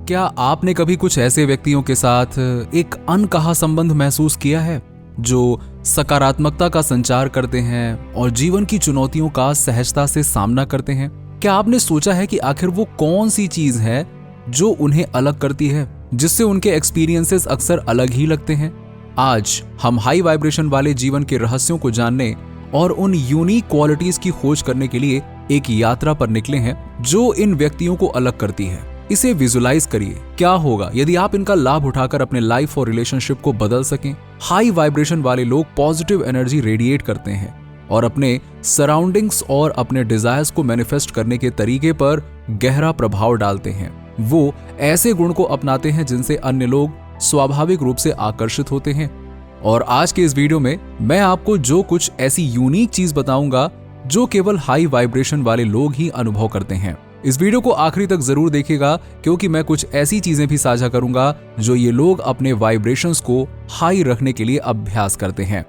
क्या आपने कभी कुछ ऐसे व्यक्तियों के साथ एक अनकहा संबंध महसूस किया है जो सकारात्मकता का संचार करते हैं और जीवन की चुनौतियों का सहजता से सामना करते हैं? क्या आपने सोचा है कि आखिर वो कौन सी चीज है जो उन्हें अलग करती है, जिससे उनके एक्सपीरियंसेस अक्सर अलग ही लगते हैं? आज हम हाई वाइब्रेशन वाले जीवन के रहस्यों को जानने और उन यूनिक क्वालिटीज की खोज करने के लिए एक यात्रा पर निकले हैं जो इन व्यक्तियों को अलग करती है। इसे विजुलाइज करिए, क्या होगा यदि आप इनका लाभ उठाकर अपने लाइफ और रिलेशनशिप को बदल सकें। हाई वाइब्रेशन वाले लोग पॉजिटिव एनर्जी रेडिएट करते हैं और अपने सराउंडिंग्स और अपने डिजायर्स को मैनिफेस्ट करने के तरीके पर गहरा प्रभाव डालते हैं। वो ऐसे गुण को अपनाते हैं जिनसे अन्य लोग स्वाभाविक रूप से आकर्षित होते हैं। और आज के इस वीडियो में मैं आपको जो कुछ ऐसी यूनिक चीज बताऊंगा जो केवल हाई वाइब्रेशन वाले लोग ही अनुभव करते हैं। इस वीडियो को आखिरी तक जरूर देखिएगा, क्योंकि मैं कुछ ऐसी चीजें भी साझा करूंगा जो ये लोग अपने वाइब्रेशंस को हाई रखने के लिए अभ्यास करते हैं,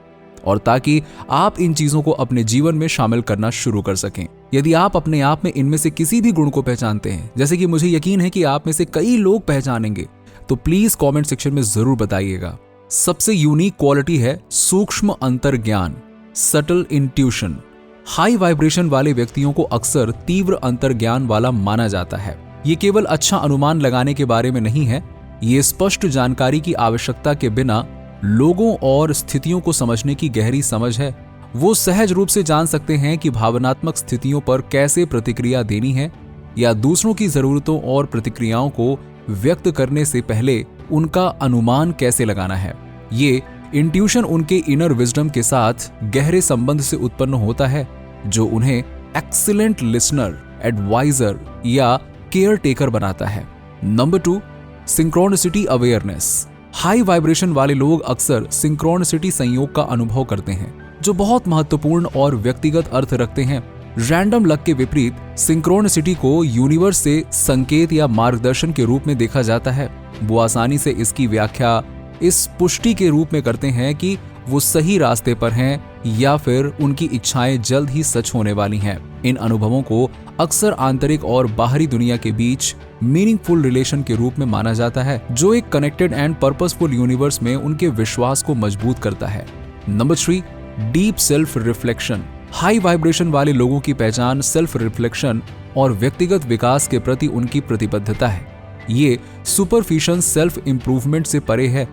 और ताकि आप इन चीजों को अपने जीवन में शामिल करना शुरू कर सकें। यदि आप अपने आप में इनमें से किसी भी गुण को पहचानते हैं, जैसे कि मुझे यकीन है कि आप में से कई लोग पहचानेंगे, तो प्लीज कमेंट सेक्शन में जरूर बताइएगा। सबसे यूनिक क्वालिटी है सूक्ष्म अंतर्ज्ञान, सटल इंट्यूशन। हाई वाइब्रेशन वाले व्यक्तियों को अक्सर तीव्र अंतर्ज्ञान वाला माना जाता है। ये केवल अच्छा अनुमान लगाने के बारे में नहीं है, ये स्पष्ट जानकारी की आवश्यकता के बिना लोगों और स्थितियों को समझने की गहरी समझ है। वो सहज रूप से जान सकते हैं कि भावनात्मक स्थितियों पर कैसे प्रतिक्रिया देनी है, या दूसरों की जरूरतों और प्रतिक्रियाओं को व्यक्त करने से पहले उनका अनुमान कैसे लगाना है। ये इंट्यूशन उनके इनर विजडम के साथ गहरे संबंध से उत्पन्न होता है, जो उन्हें एक्सीलेंट लिसनर, एडवाइजर या केयर टेकर बनाता है। Number 2, synchronicity awareness. High vibration वाले लोग अक्सर सिंक्रोनिसिटी संयोग का अनुभव करते हैं, जो बहुत महत्वपूर्ण और व्यक्तिगत अर्थ रखते हैं। रैंडम लक के विपरीत सिंक्रोनिसिटी को यूनिवर्स से संकेत या मार्गदर्शन के रूप में देखा जाता है। वो आसानी से इसकी व्याख्या इस पुष्टि के रूप में करते हैं कि वो सही रास्ते पर हैं या फिर उनकी इच्छाएं जल्द ही सच होने वाली हैं। इन अनुभवों को अक्सर आंतरिक और बाहरी दुनिया के बीच मीनिंगफुल रिलेशन के रूप में माना जाता है, जो एक कनेक्टेड एंड पर्पसफुल यूनिवर्स में उनके विश्वास को मजबूत करता है। Number 3, deep self reflection. High vibration वाले लोगों की पहचान सेल्फ रिफ्लेक्शन और व्यक्तिगत विकास के प्रति उनकी प्रतिबद्धता है। ये सुपरफिशियल सेल्फ इंप्रूवमेंट से परे है,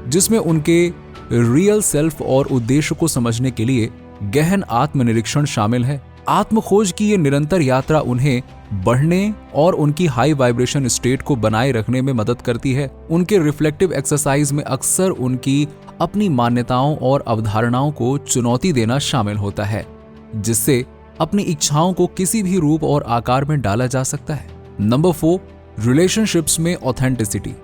जिसमें उनके रियल सेल्फ और उद्देश्य को समझने के लिए गहन आत्मनिरीक्षण शामिल है। आत्मखोज की ये निरंतर यात्रा उन्हें बढ़ने और उनकी हाई वाइब्रेशन स्टेट को बनाए रखने में मदद करती है। उनके रिफ्लेक्टिव एक्सरसाइज में अक्सर उनकी अपनी मान्यताओं और अवधारणाओं को चुनौती देना शामिल होता है, जिससे अपनी इच्छाओं को किसी भी रूप और आकार में डाला जा सकता है। नंबर 4, रिलेशनशिप्स में ऑथेंटिसिटी।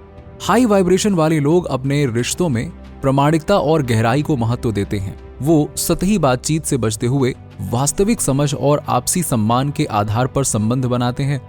हाई वाइब्रेशन वाले लोग अपने रिश्तों में प्रामाणिकता और गहराई को महत्व देते हैं। वो सतही बातचीत से बचते हुए वास्तविक समझ और आपसी सम्मान के आधार पर संबंध बनाते हैं।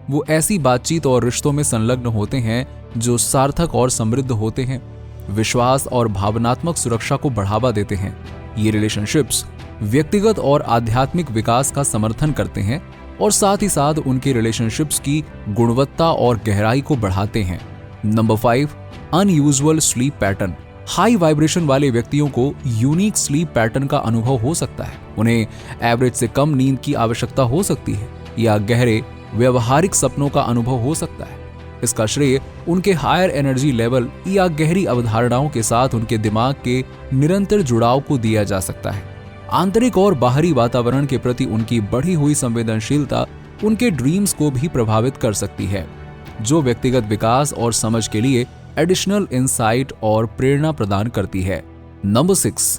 वो ऐसी बातचीत और रिश्तों में संलग्न होते हैं जो सार्थक और समृद्ध होते हैं, विश्वास और भावनात्मक सुरक्षा को बढ़ावा देते हैं। ये रिलेशनशिप्स व्यक्तिगत और आध्यात्मिक विकास का समर्थन करते हैं और साथ ही साथ उनके रिलेशनशिप्स की गुणवत्ता और गहराई को बढ़ाते हैं। Number 5, unusual sleep pattern. High vibration वाले व्यक्तियों को यूनिक स्लीप पैटर्न का अनुभव हो सकता है। उन्हें एवरेज से कम नींद की आवश्यकता हो सकती है या गहरे व्यवहारिक सपनों का अनुभव हो सकता है। इसका श्रेय उनके हायर एनर्जी लेवल या गहरी अवधारणाओं के साथ उनके दिमाग के निरंतर जुड़ाव को दिया जा सकता है। आंतरिक और बाहरी वातावरण के प्रति उनकी बढ़ी हुई संवेदनशीलता उनके ड्रीम्स को भी प्रभावित कर सकती है, जो व्यक्तिगत विकास और समझ के लिए एडिशनल इंसाइट और प्रेरणा प्रदान करती है। Number 6,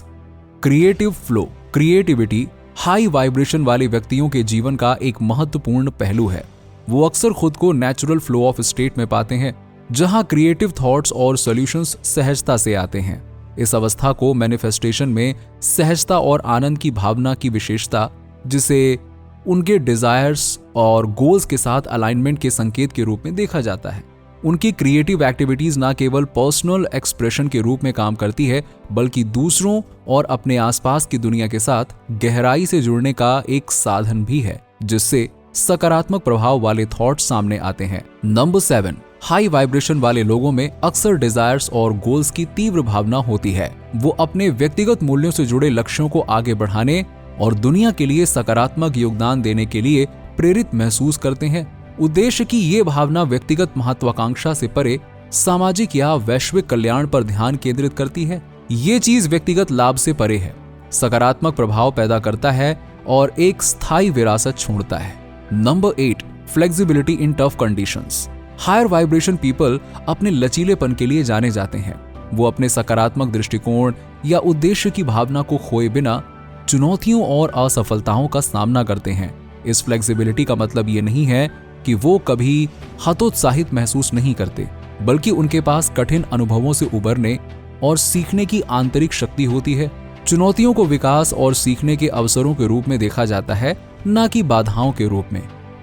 creative flow. Creativity high vibration वाले व्यक्तियों के जीवन का एक महत्वपूर्ण पहलू है। वो अक्सर खुद को नेचुरल फ्लो ऑफ स्टेट में पाते हैं, जहां क्रिएटिव थॉट्स और सॉल्यूशंस सहजता से आते हैं। इस अवस्था को मैनिफेस्टेशन में सहजता और आनंद की भावना की विशेषता, जिसे उनके डिजायर्स और गोल्स के साथ अलाइनमेंट के संकेत के रूप में देखा जाता है। उनकी क्रिएटिव एक्टिविटीज न केवल पर्सनल एक्सप्रेशन के रूप में काम करती है, बल्कि दूसरों और अपने आसपास की दुनिया के साथ गहराई से जुड़ने का एक साधन भी है, जिससे सकारात्मक प्रभाव वाले थॉट्स सामने आते हैं। नंबर 7, हाई वाइब्रेशन वाले लोगों में अक्सर डिजायर्स और गोल्स की तीव्र भावना होती है। वो अपने व्यक्तिगत मूल्यों से जुड़े लक्ष्यों को आगे बढ़ाने और दुनिया के लिए सकारात्मक योगदान देने के लिए प्रेरित महसूस करते हैं। उद्देश्य की ये भावना व्यक्तिगत महत्वाकांक्षा से परे सामाजिक या वैश्विक कल्याण पर ध्यान केंद्रित करती है। ये चीज व्यक्तिगत लाभ से परे है, सकारात्मक प्रभाव पैदा करता है और एक स्थायी विरासत छोड़ता है। Number 8, flexibility in tough conditions. Higher vibration people अपने लचीलेपन के लिए जाने जाते हैं। वो अपने सकारात्मक दृष्टिकोण या उद्देश्य की भावना को खोए बिना चुनौतियों और असफलताओं का सामना करते हैं। इस फ्लेक्सिबिलिटी का मतलब ये नहीं है कि वो कभी हतोत्साहित महसूस नहीं करते, बल्कि उनके पास कठिन अनुभवों से उबरने और सीखने की आंतरिक शक्ति होती है। चुनौतियों को विकास और सीखने के अवसरों के रूप में देखा जाता है, न कि बाधाओं के रूप में।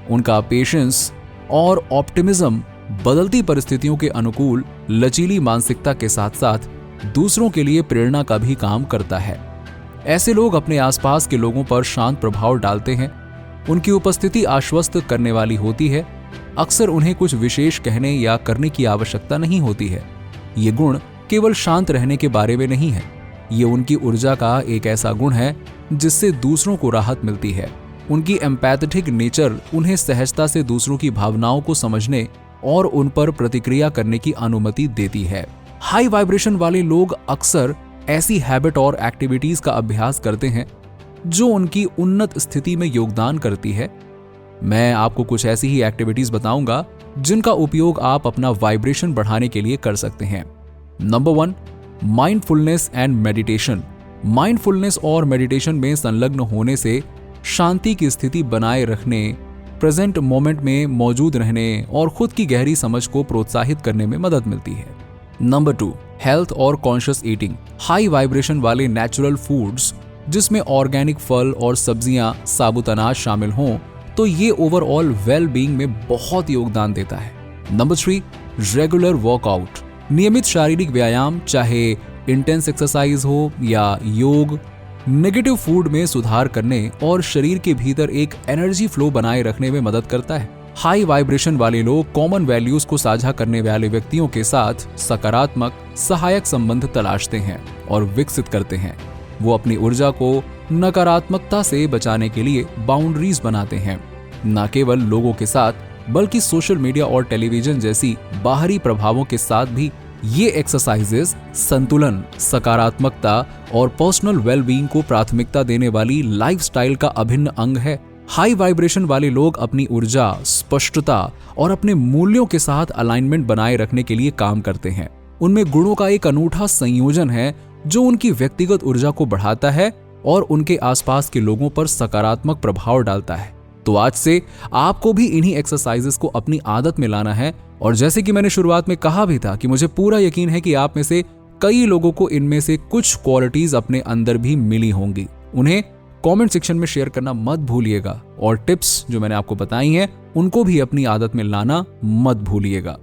उनका पेशेंस और ऑप्टिमिज्म बदलती परिस्थितियों के अनुकूल लचीली मानसिकता के साथ साथ दूसरों के लिए प्रेरणा का भी काम करता है। ऐसे लोग अपने आसपास के लोगों पर शांत प्रभाव डालते हैं। उनकी उपस्थिति आश्वस्त करने वाली होती है। अक्सर उन्हें कुछ विशेष कहने या करने की आवश्यकता नहीं होती है। ये गुण केवल शांत रहने के बारे में नहीं है, ये उनकी ऊर्जा का एक ऐसा गुण है जिससे दूसरों को राहत मिलती है। उनकी एम्पैथेटिक नेचर उन्हें सहजता से दूसरों की भावनाओं को समझने और उन पर प्रतिक्रिया करने की अनुमति देती है। हाई वाइब्रेशन वाले लोग अक्सर ऐसी हैबिट और एक्टिविटीज का अभ्यास करते हैं जो उनकी उन्नत स्थिति में योगदान करती है। मैं आपको कुछ ऐसी ही एक्टिविटीज बताऊंगा जिनका उपयोग आप अपना वाइब्रेशन बढ़ाने के लिए कर सकते हैं। Number 1, mindfulness and meditation. Mindfulness और मेडिटेशन में संलग्न होने से शांति की स्थिति बनाए रखने, प्रेजेंट मोमेंट में मौजूद रहने और खुद की गहरी समझ को प्रोत्साहित करने में मदद मिलती है। नंबर 2, हेल्थ और कॉन्शियस ईटिंग। हाई वाइब्रेशन वाले नेचुरल फूड्स जिसमें ऑर्गेनिक फल और सब्जियां, साबुत अनाज शामिल हों, तो ये ओवरऑल वेल बीइंग में बहुत योगदान देता है। Number 3, regular workout. नियमित शारीरिक व्यायाम, चाहे इंटेंस एक्सरसाइज हो या योग, नेगेटिव फूड में सुधार करने और शरीर के भीतर एक एनर्जी फ्लो बनाए रखने में मदद करता है। हाई वाइब्रेशन वाले लोग कॉमन वैल्यूज को साझा करने वाले व्यक्तियों के साथ सकारात्मक, सहायक संबंध तलाशते हैं और विकसित करते हैं। वो अपनी ऊर्जा को नकारात्मकता से बचाने के लिए बाउंड्रीज बनाते हैं, न केवल लोगों के साथ बल्कि सोशल मीडिया और टेलीविजन जैसी बाहरी प्रभावों के साथ भी। ये एक्सरसाइजेस संतुलन, सकारात्मकता और पर्सनल वेलबीइंग को प्राथमिकता देने वाली लाइफस्टाइल का अभिन्न अंग है। हाई वाइब्रेशन वाले लोग अपनी ऊर्जा, स्पष्टता और अपने मूल्यों के साथ अलाइनमेंट बनाए रखने के लिए काम करते हैं। उनमें गुणों का एक अनूठा संयोजन है जो उनकी व्यक्तिगत ऊर्जा को बढ़ाता है और उनके आसपास के लोगों पर सकारात्मक प्रभाव डालता है। तो आज से आपको भी इन्हीं एक्सरसाइजेस को अपनी आदत में लाना है। और जैसे कि मैंने शुरुआत में कहा भी था कि मुझे पूरा यकीन है कि आप में से कई लोगों को इनमें से कुछ क्वालिटीज अपने अंदर भी मिली होंगी। उन्हें कमेंट सेक्शन में शेयर करना मत भूलिएगा और टिप्स जो मैंने आपको बताई हैं उनको भी अपनी आदत में लाना मत भूलिएगा।